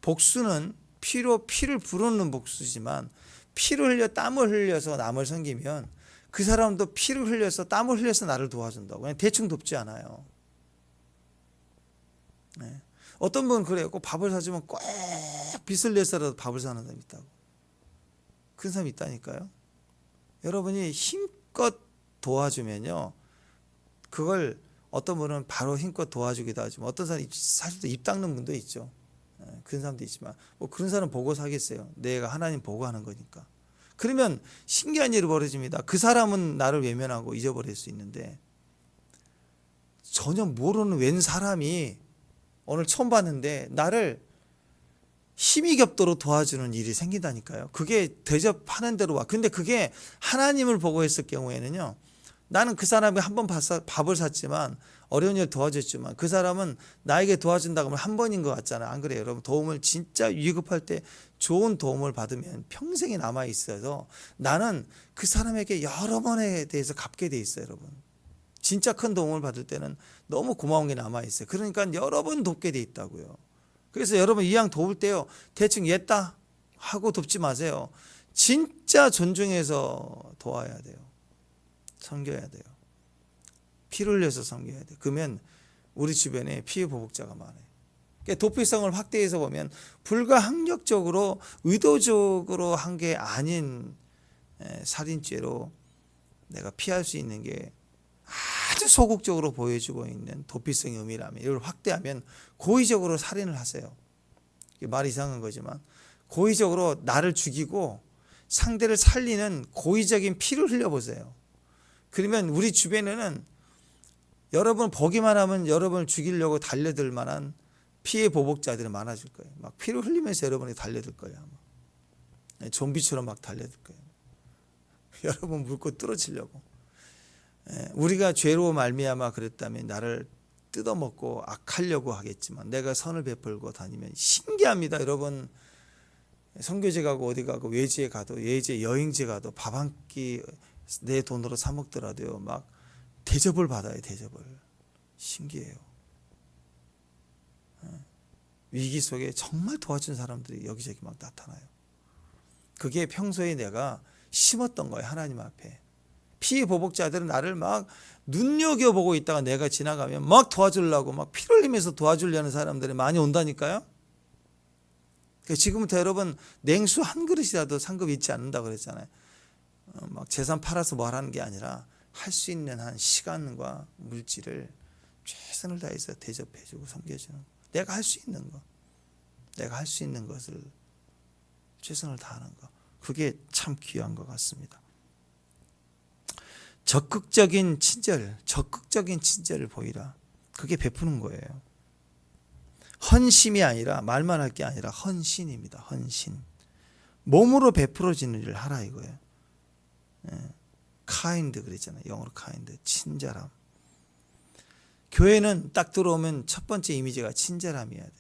복수는 피로 피를 불어넣는 복수지만 피를 흘려 땀을 흘려서 남을 섬기면 그 사람도 피를 흘려서 땀을 흘려서 나를 도와준다고. 그냥 대충 돕지 않아요. 네. 어떤 분은 그래요. 꼭 밥을 사주면 꼭 빚을 내서라도 밥을 사는 사람이 있다고. 그런 사람이 있다니까요. 여러분이 힘껏 도와주면요. 그걸 어떤 분은 바로 힘껏 도와주기도 하지만 어떤 사람이 사실 입 닦는 분도 있죠. 그런 사람도 있지만 뭐 그런 사람 보고 사겠어요. 내가 하나님 보고 하는 거니까. 그러면 신기한 일이 벌어집니다. 그 사람은 나를 외면하고 잊어버릴 수 있는데 전혀 모르는 웬 사람이 오늘 처음 봤는데 나를 힘이 겹도록 도와주는 일이 생긴다니까요. 그게 대접하는 대로 와. 근데 그게 하나님을 보고 했을 경우에는요. 나는 그 사람이 한 번 밥을 샀지만 어려운 일 도와줬지만 그 사람은 나에게 도와준다고 하면 한 번인 것 같잖아요. 안 그래요? 여러분 도움을 진짜 위급할 때 좋은 도움을 받으면 평생이 남아 있어서 나는 그 사람에게 여러 번에 대해서 갚게 돼 있어요. 여러분. 진짜 큰 도움을 받을 때는 너무 고마운 게 남아 있어요. 그러니까 여러 번 돕게 돼 있다고요. 그래서 여러분 이왕 도울 때요. 대충 옛다 하고 돕지 마세요. 진짜 존중해서 도와야 돼요. 섬겨야 돼요. 피를 흘려서 섬겨야 돼요. 그러면 우리 주변에 피해 보복자가 많아요. 그러니까 도피성을 확대해서 보면 불가항력적으로 의도적으로 한 게 아닌 살인죄로 내가 피할 수 있는 게 아주 소극적으로 보여주고 있는 도피성의 의미라면, 이걸 확대하면 고의적으로 살인을 하세요. 말 이상한 거지만 고의적으로 나를 죽이고 상대를 살리는 고의적인 피를 흘려보세요. 그러면 우리 주변에는 여러분 보기만 하면 여러분을 죽이려고 달려들 만한 피해 보복자들이 많아질 거예요. 막 피를 흘리면서 여러분이 달려들 거예요. 아마. 좀비처럼 막 달려들 거예요. 여러분 물고 뚫어지려고. 우리가 죄로 말미암아 그랬다면 나를 뜯어먹고 악하려고 하겠지만 내가 선을 베풀고 다니면 신기합니다. 여러분 선교제 가고 어디 가고 외지에 가도, 외지 여행지 가도 밥 한 끼 내 돈으로 사 먹더라도요, 막 대접을 받아요. 대접을. 신기해요. 위기 속에 정말 도와준 사람들이 여기저기 막 나타나요. 그게 평소에 내가 심었던 거예요. 하나님 앞에. 피해 보복자들은 나를 막 눈여겨보고 있다가 내가 지나가면 막 도와주려고 막 피 흘리면서 도와주려는 사람들이 많이 온다니까요. 지금부터 여러분 냉수 한 그릇이라도 상급 잊지 않는다고 그랬잖아요. 막 재산 팔아서 뭐 하라는 게 아니라 할 수 있는 한 시간과 물질을 최선을 다해서 대접해주고 섬겨주는 거. 내가 할 수 있는 거, 내가 할 수 있는 것을 최선을 다하는 거, 그게 참 귀한 것 같습니다. 적극적인 친절을 보이라. 그게 베푸는 거예요. 헌심이 아니라, 말만 할 게 아니라 헌신입니다. 헌신. 몸으로 베풀어지는 일을 하라 이거예요. 카인드 그랬잖아요. 영어로 카인드. 친절함. 교회는 딱 들어오면 첫 번째 이미지가 친절함이어야 돼.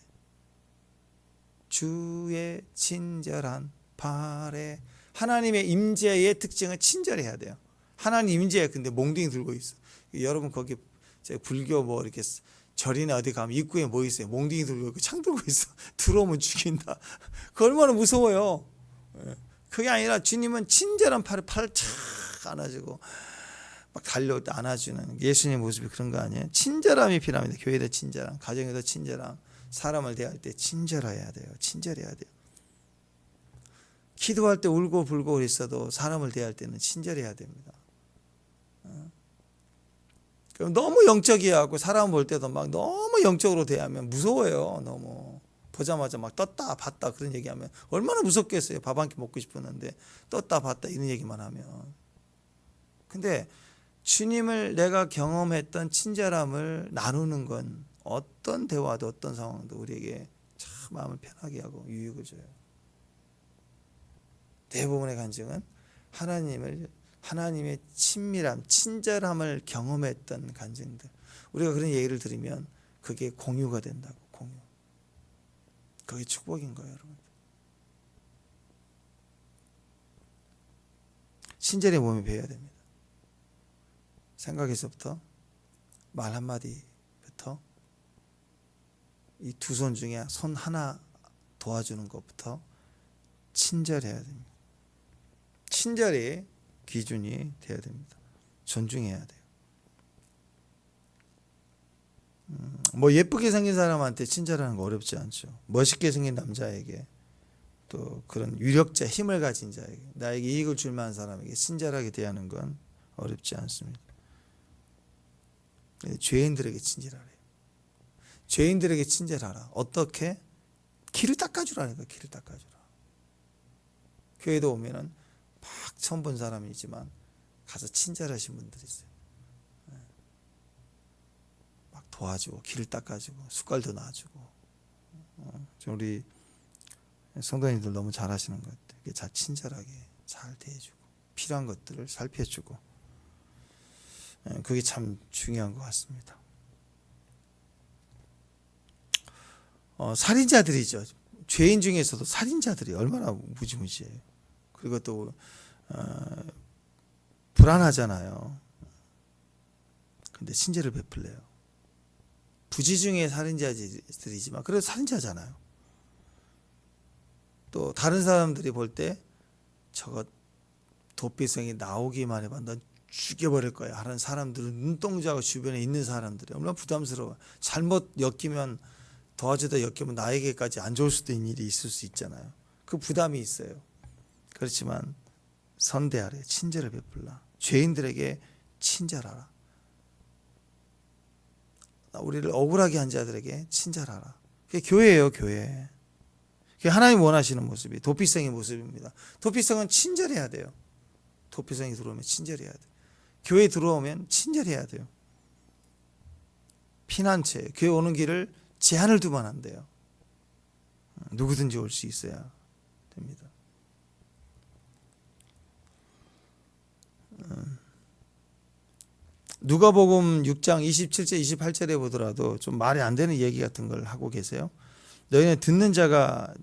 주의 친절한 발에. 하나님의 임재의 특징은 친절해야 돼요. 하나님 임재야. 근데 몽둥이 들고 있어. 여러분 거기 불교 뭐 이렇게 절이나 어디 가면 입구에 뭐 있어요? 몽둥이 들고 있고 창 들고 있어. 들어오면 죽인다. 그 얼마나 무서워요. 그게 아니라 주님은 친절한 팔을 착 안아주고 막 달려올 때 안아주는 예수님의 모습이 그런 거 아니에요? 친절함이 필요합니다. 교회도 친절함, 가정에도 친절함, 사람을 대할 때 친절해야 돼요. 친절해야 돼요. 기도할 때 울고 불고 있어도 사람을 대할 때는 친절해야 됩니다. 그럼 너무 영적이야 하고 사람 볼 때도 막 너무 영적으로 대하면 무서워요. 너무 보자마자 막 떴다 봤다 그런 얘기하면 얼마나 무섭겠어요. 밥 한 끼 먹고 싶었는데 떴다 봤다 이런 얘기만 하면. 근데 주님을 내가 경험했던 친절함을 나누는 건 어떤 대화도 어떤 상황도 우리에게 참 마음을 편하게 하고 유익을 줘요. 대부분의 간증은 하나님의 친밀함, 친절함을 경험했던 간증들. 우리가 그런 얘기를 들으면 그게 공유가 된다고. 공유. 그게 축복인 거예요, 여러분. 친절의 몸에 배워야 됩니다. 생각에서부터 말 한마디부터 이 두 손 중에 손 하나 도와주는 것부터 친절해야 됩니다. 친절이 기준이 되어야 됩니다. 존중해야 돼요. 뭐 예쁘게 생긴 사람한테 친절하는 거 어렵지 않죠. 멋있게 생긴 남자에게, 또 그런 유력자, 힘을 가진 자에게, 나에게 이익을 줄 만한 사람에게 친절하게 대하는 건 어렵지 않습니다. 죄인들에게 친절하래요. 죄인들에게 친절하라. 어떻게? 길을 닦아주라는 거예요. 길을 닦아주라. 교회도 오면은 막 처음 본 사람이지만 가서 친절하신 분들이 있어요. 막 도와주고 길을 닦아주고 숟갈도 놔주고. 우리 성도님들 너무 잘하시는 것 같아요. 잘 친절하게 잘 대해주고 필요한 것들을 살펴주고, 그게 참 중요한 것 같습니다. 살인자들이죠. 죄인 중에서도 살인자들이 얼마나 무지무지해요. 그리고 또 불안하잖아요. 근데 친절을 베풀래요. 부지 중에 살인자들이지만 그래도 살인자잖아요. 또 다른 사람들이 볼 때 저거 도피성이 나오기만 해봐 넌 죽여버릴 거야 하는 사람들은 눈동자가 주변에 있는 사람들이 얼마나 부담스러워. 잘못 엮이면 도와주다 엮이면 나에게까지 안 좋을 수도 있는 일이 있을 수 있잖아요. 그 부담이 있어요. 그렇지만 선대하래. 친절을 베풀라. 죄인들에게 친절하라. 우리를 억울하게 한 자들에게 친절하라. 그게 교회예요. 교회. 그게 하나님 원하시는 모습이 도피성의 모습입니다. 도피성은 친절해야 돼요. 도피성이 들어오면 친절해야 돼요. 교회에 들어오면 친절해야 돼요. 피난처에 교회 오는 길을 제한을 두면 안 돼요. 누구든지 올 수 있어야 됩니다. 누가복음 6장 27절 28절에 보더라도 좀 말이 안 되는 얘기 같은 걸 하고 계세요. 너희는 듣는 자가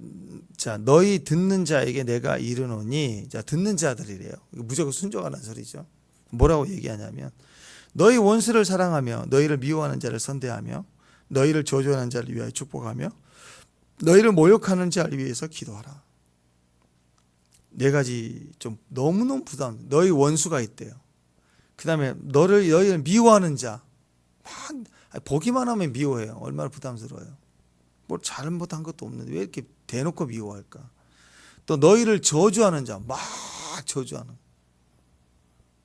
너희 듣는 자에게 내가 이르노니 듣는 자들이래요. 무조건 순종하라는 소리죠. 뭐라고 얘기하냐면 너희 원수를 사랑하며 너희를 미워하는 자를 선대하며 너희를 저주하는 자를 위하여 축복하며 너희를 모욕하는 자를 위해서 기도하라. 네 가지 좀 너무너무 부담. 너희 원수가 있대요. 그 다음에 너희를 미워하는 자. 보기만 하면 미워해요. 얼마나 부담스러워요. 뭘 잘못한 것도 없는데 왜 이렇게 대놓고 미워할까. 또 너희를 저주하는 자. 막 저주하는.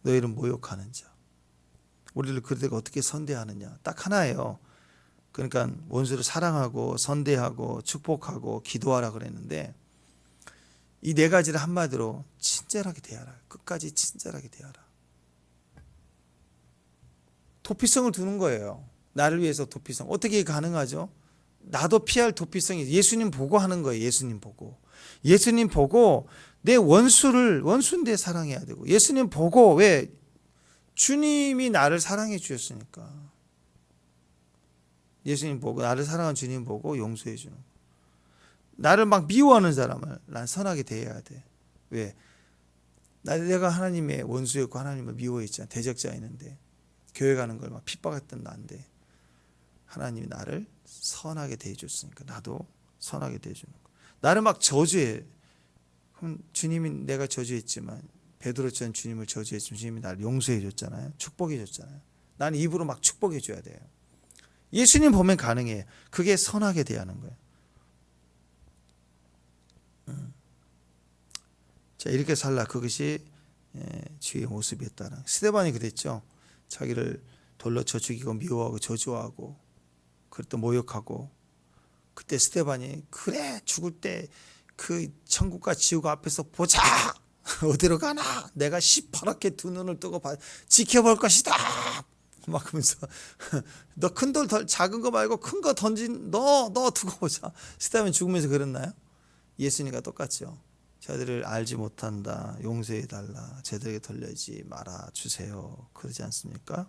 너희를 모욕하는 자. 우리를 그들에게 어떻게 선대하느냐. 딱 하나예요. 그러니까 원수를 사랑하고 선대하고 축복하고 기도하라 그랬는데 이 네 가지를 한마디로 친절하게 대하라. 끝까지 친절하게 대하라. 도피성을 두는 거예요. 나를 위해서 도피성. 어떻게 가능하죠? 나도 피할 도피성이 예수님 보고 하는 거예요. 예수님 보고. 예수님 보고 내 원수인데 사랑해야 되고 예수님 보고 왜? 주님이 나를 사랑해 주셨으니까. 예수님 보고 나를 사랑한 주님 보고 용서해 주는 거. 나를 막 미워하는 사람을 난 선하게 대해야 돼. 왜? 내가 하나님의 원수였고 하나님을 미워했잖아. 대적자였는데 교회 가는 걸 막 핍박했던 나인데 하나님이 나를 선하게 대해줬으니까 나도 선하게 대해주는 거. 나를 막 저주해. 그럼 주님이 내가 저주했지만 베드로처럼 주님을 저주했지만 주님이 나를 용서해 줬잖아요. 축복해 줬잖아요. 나는 입으로 막 축복해 줘야 돼요. 예수님 보면 가능해요. 그게 선하게 대하는 거예요. 자, 이렇게 살라. 그것이 주의 모습이었다는. 스데반이 그랬죠. 자기를 돌로 쳐 죽이고 미워하고 저주하고 그랬던 모욕하고 그때 스데반이 그래 죽을 때 그 천국과 지옥 앞에서 보자. 어디로 가나 내가 시퍼렇게 두 눈을 뜨고 지켜볼 것이다. 막 하면서 너 큰 돌 작은 거 말고 큰 거 던진 너 두고 보자. 스데반 죽으면서 그랬나요? 예수님과 똑같죠. 저들을 알지 못한다. 용서해 달라. 저들에게 돌리지 말아 주세요. 그러지 않습니까?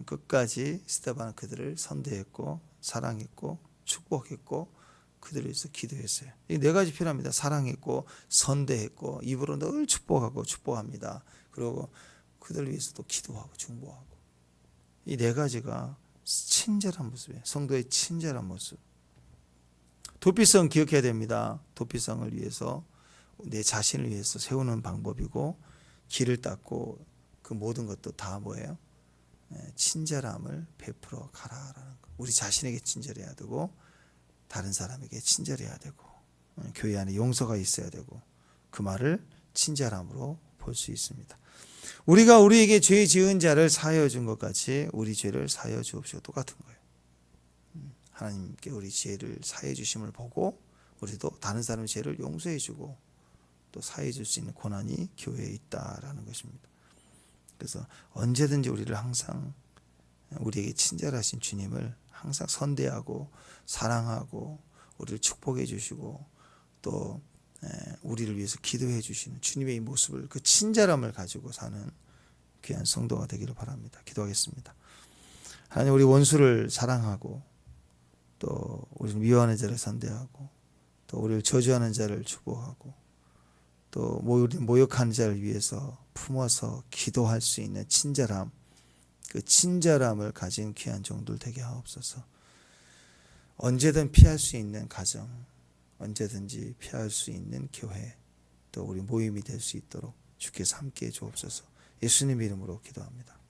끝까지 스데반은 그들을 선대했고 사랑했고 축복했고 그들을 위해서 기도했어요. 이 네 가지 필요합니다. 사랑했고 선대했고 입으로 늘 축복하고 축복합니다. 그리고 그들을 위해서도 기도하고 중보하고 이 네 가지가 친절한 모습이에요. 성도의 친절한 모습. 도피성 기억해야 됩니다. 도피성을 위해서 내 자신을 위해서 세우는 방법이고 길을 닦고 그 모든 것도 다 뭐예요? 친절함을 베풀어 가라라는 거. 우리 자신에게 친절해야 되고 다른 사람에게 친절해야 되고 교회 안에 용서가 있어야 되고 그 말을 친절함으로 볼 수 있습니다. 우리가 우리에게 죄 지은 자를 사하여 준 것 같이 우리 죄를 사하여 주옵시고 똑같은 거예요. 하나님께 우리 죄를 사해 주심을 보고 우리도 다른 사람의 죄를 용서해 주고 또 사해 줄 수 있는 권한이 교회에 있다라는 것입니다. 그래서 언제든지 우리를 항상 우리에게 친절하신 주님을 항상 선대하고 사랑하고 우리를 축복해 주시고 또 우리를 위해서 기도해 주시는 주님의 이 모습을 그 친절함을 가지고 사는 귀한 성도가 되기를 바랍니다. 기도하겠습니다. 하나님 우리 원수를 사랑하고 또 우리를 미워하는 자를 선대하고 또 우리를 저주하는 자를 축복하고 또 모욕하는 자를 위해서 품어서 기도할 수 있는 친절함 그 친절함을 가진 귀한 종들 되게 하옵소서. 언제든 피할 수 있는 가정 언제든지 피할 수 있는 교회 또 우리 모임이 될 수 있도록 주께서 함께해 주옵소서. 예수님 이름으로 기도합니다.